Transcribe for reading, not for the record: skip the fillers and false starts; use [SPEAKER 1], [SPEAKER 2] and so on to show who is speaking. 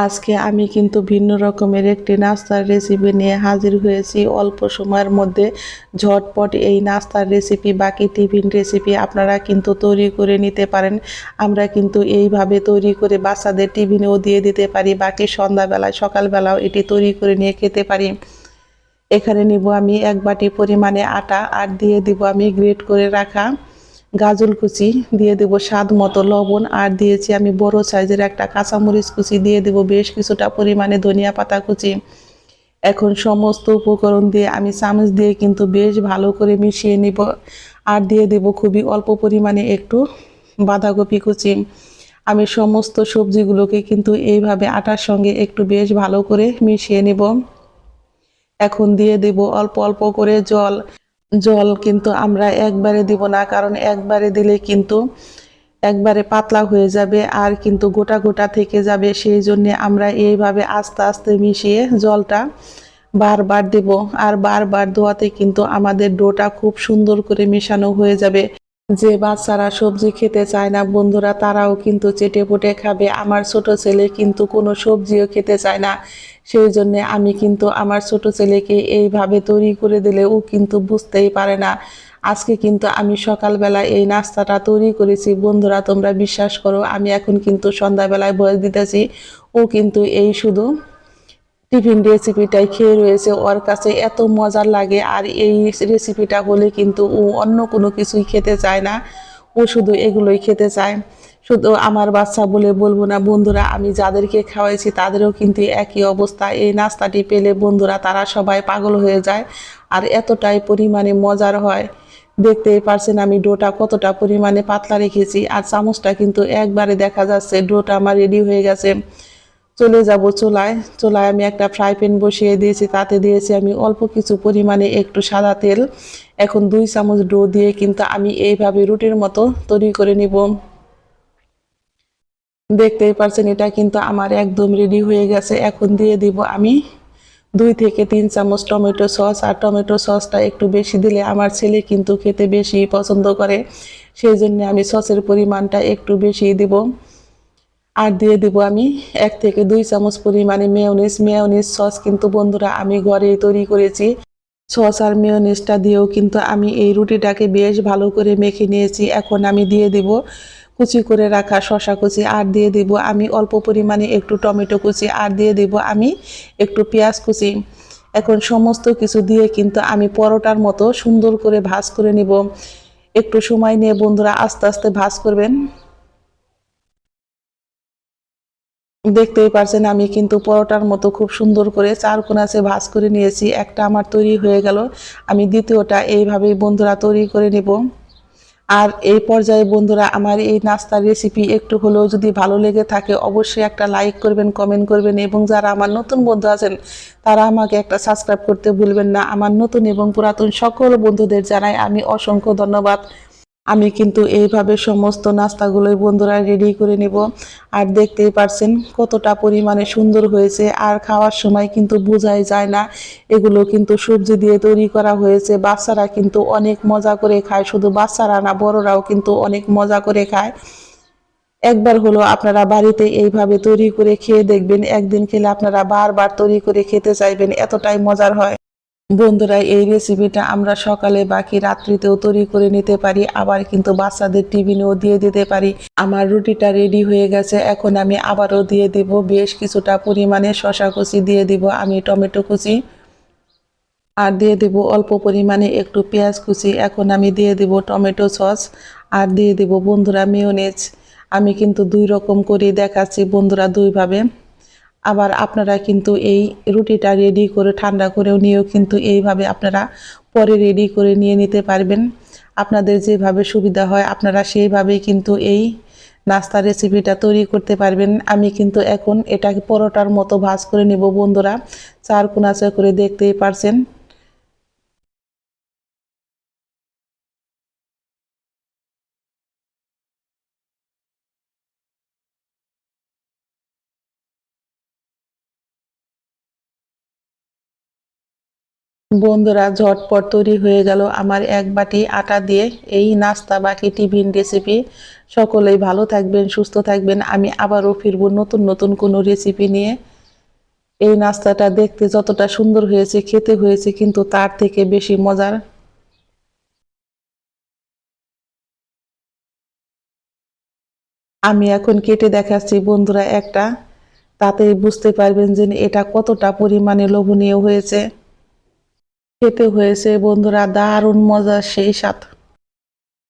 [SPEAKER 1] আজকে আমি কিন্তু ভিন্ন রকমের একটি নাস্তার রেসিপি নিয়ে হাজির হয়েছি। অল্প সময়ের মধ্যে ঝটপট এই নাস্তার রেসিপি বাকি টিফিন রেসিপি আপনারা কিন্তু তৈরি করে নিতে পারেন। আমরা কিন্তু এইভাবে তৈরি করে বাচ্চাদের টিফিনেও দিয়ে দিতে পারি, বাকি সন্ধ্যাবেলায় সকালবেলাও এটি তৈরি করে নিয়ে খেতে পারি। এখানে নিব আমি 1 বাটি পরিমাণে আটা, আর দিয়ে দিব আমি গ্রেট করে রাখা গাজর কুচি, দিয়ে দেব স্বাদ মতো লবণ, আর দিয়েছি আমি বড় সাইজের একটা কাঁচামরিচ কুচি, দিয়ে দেব বেশ কিছুটা পরিমাণে ধনিয়া পাতা কুচি। এখন সমস্ত উপকরণ দিয়ে আমি চামচ দিয়ে কিন্তু বেশ ভালো করে মিশিয়ে নিব। আর দিয়ে দেব খুবই অল্প পরিমাণে একটু বাঁধাকপি কুচি। আমি সমস্ত সবজিগুলোকে কিন্তু এইভাবে আটার সঙ্গে একটু বেশ ভালো করে মিশিয়ে নিব। এখন দিয়ে দেব অল্প অল্প করে জল। জল কিন্তু আমরা একবারে দিব না, কারণ একবারে দিলে কিন্তু একবারে পাতলা হয়ে যাবে আর কিন্তু গোটা গোটা থেকে যাবে। সেই জন্যে আমরা এইভাবে আস্তে আস্তে মিশিয়ে জলটা বারবার দেব। আর বারবার দেওয়াতে কিন্তু আমাদের ডোটা খুব সুন্দর করে মেশানো হয়ে যাবে। যে বাচ্চারা সবজি খেতে চায় না বন্ধুরা, তারাও কিন্তু চেটেপুটে খাবে। আমার ছোট ছেলে কিন্তু কোনো সবজিও খেতে চায় না। সেই জন্যে আমি কিন্তু আমার ছোট ছেলেকে এইভাবে তৈরি করে দিলে ও কিন্তু বুঝতেই পারে না। আজকে কিন্তু আমি সকালবেলা এই নাস্তাটা তৈরি করেছি বন্ধুরা, তোমরা বিশ্বাস করো আমি এখন কিন্তু সন্ধ্যাবেলায় ভয়েস দিতেছি, ও কিন্তু এই শুধু টিফিন রেসিপিটাই খেয়ে রয়েছে। ওর কাছে এত মজার লাগে, আর এই রেসিপিটা হলে কিন্তু ও অন্য কোনো কিছুই খেতে চায় না, ও শুধু এগুলোই খেতে চায়। শুধু আমার বাচ্চা বলে বলবো না বন্ধুরা, আমি যাদেরকে খাওয়াইছি তাদেরও কিন্তু একই অবস্থা। এই নাস্তাটি পেলে বন্ধুরা তারা সবাই পাগল হয়ে যায়, আর এতটাই পরিমাণে মজার হয়। দেখতেই পারছেন আমি ডোটা কতটা পরিমাণে পাতলা রেখেছি, আর চামচটা কিন্তু একবারে দেখা যাচ্ছে ডোটা আমার রেডি হয়ে গেছে। চলে যাব চুলায়। চুলায় আমি একটা ফ্রাই প্যান বসিয়ে দিয়েছি, তাতে দিয়েছি আমি অল্প কিছু পরিমাণে একটু সাদা তেল। এখন 2 চামচ ডো দিয়ে কিন্তু আমি এইভাবে রুটির মতো তৈরি করে নিব। দেখতেই পারছেন এটা কিন্তু আমার একদম রেডি হয়ে গেছে। এখন দিয়ে দিব আমি 2 থেকে 3 চামচ টমেটো সস, আর টমেটো সসটা একটু বেশি দিলে আমার ছেলে কিন্তু খেতে বেশি পছন্দ করে, সেই জন্য আমি সসের পরিমাণটা একটু বেশি দিব। আর দিয়ে দিব আমি 1 থেকে 2 চামচ পরিমাণে মেয়োনিজ। মেয়োনিজ সস কিন্তু বন্ধুরা আমি ঘরেই তৈরি করেছি। সস আর মেয়োনিজটা দিয়েও কিন্তু আমি এই রুটিটাকে বেশ ভালো করে মেখে নিয়েছি। এখন আমি দিয়ে দিব কুচি করে রাখা শসা কুচি, আর দিয়ে দিব আমি অল্প পরিমাণে একটু টমেটো কুচি, আর দিয়ে দিব আমি একটু পেঁয়াজ কুচি। এখন সমস্ত কিছু দিয়ে কিন্তু আমি পরোটার মতো সুন্দর করে ভাজ করে নিব। একটু সময় নিয়ে বন্ধুরা আস্তে আস্তে ভাজ করবেন। দেখতেই পারছেন আমি কিন্তু পরোটার মতো খুব সুন্দর করে 4 কোণাসে ভাঁজ করে নিয়েছি। একটা আমার তৈরি হয়ে গেল, আমি দ্বিতীয়টা এইভাবেই বন্ধুরা তৈরি করে নেব। আর এই পর্যায়ে বন্ধুরা আমার এই নাস্তার রেসিপি একটু হলেও যদি ভালো লেগে থাকে অবশ্যই একটা লাইক করবেন, কমেন্ট করবেন, এবং যারা আমার নতুন বন্ধু আছেন তারা আমাকে একটা সাবস্ক্রাইব করতে ভুলবেন না। আমার নতুন এবং পুরাতন সকল বন্ধুদের জানাই আমি অসংখ্য ধন্যবাদ। আমি কিন্তু এইভাবে সমস্ত নাস্তাগুলোই বন্ধুরা রেডি করে নিব। আর দেখতেই পারছেন কতটা পরিমাণে সুন্দর হয়েছে, আর খাওয়ার সময় কিন্তু বোঝাই যায় না এগুলো কিন্তু সবজি দিয়ে তৈরি করা হয়েছে। বাচ্চারা কিন্তু অনেক মজা করে খায়, শুধু বাচ্চারা না বড়রাও কিন্তু অনেক মজা করে খায়। একবার হলো আপনারা বাড়িতে এইভাবে তৈরি করে খেয়ে দেখবেন, একদিন খেলে আপনারা বারবার তৈরি করে খেতে চাইবেন, এতটাই মজার হয়। বন্ধুরা এই রেসিপিটা আমরা সকালে বাকি রাত্রিতেও তৈরি করে নিতে পারি, আবার কিন্তু বাচ্চাদের টিফিনেও দিয়ে দিতে পারি। আমার রুটিটা রেডি হয়ে গেছে। এখন আমি আবারও দিয়ে দিব বেশ কিছুটা পরিমাণে শসা কুচি, দিয়ে দিব আমি টমেটো কুচি, আর দিয়ে দেব অল্প পরিমাণে একটু পেঁয়াজ কুচি। এখন আমি দিয়ে দেব টমেটো সস, আর দিয়ে দেব বন্ধুরা মেয়োনেজ। আমি কিন্তু 2 রকম করে দেখাচ্ছি বন্ধুরা, 2 ভাবে। আবার আপনারা কিন্তু এই রুটিটা রেডি করে ঠান্ডা করেও নিয়েও কিন্তু এইভাবে আপনারা পরে রেডি করে নিয়ে নিতে পারবেন। আপনাদের যেভাবে সুবিধা হয় আপনারা সেইভাবেই কিন্তু এই নাস্তা রেসিপিটা তৈরি করতে পারবেন। আমি কিন্তু এখন এটাকে পরোটার মতো ভাজ করে নেব বন্ধুরা, 4 কোণা করে, দেখতেই পারছেন। বন্ধুরা, ঝটপট তৈরি হয়ে গেল আমার এক বাটি আটা দিয়ে এই নাস্তা বাকি টিফিন রেসিপি। সকলেই ভালো থাকবেন, সুস্থ থাকবেন। আমি আবারও ফিরবো নতুন নতুন কোনো রেসিপি নিয়ে। এই নাস্তাটা দেখতে যতটা সুন্দর হয়েছে, খেতে হয়েছে কিন্তু তার থেকে বেশি মজার। আমি এখন কেটে দেখাচ্ছি বন্ধুরা একটা, তাতেই বুঝতে পারবেন যে এটা কতটা পরিমাণে লোভনীয় হয়েছে। খেতে হয়েছে বন্ধুরা দারুণ মজার, সেই স্বাদ।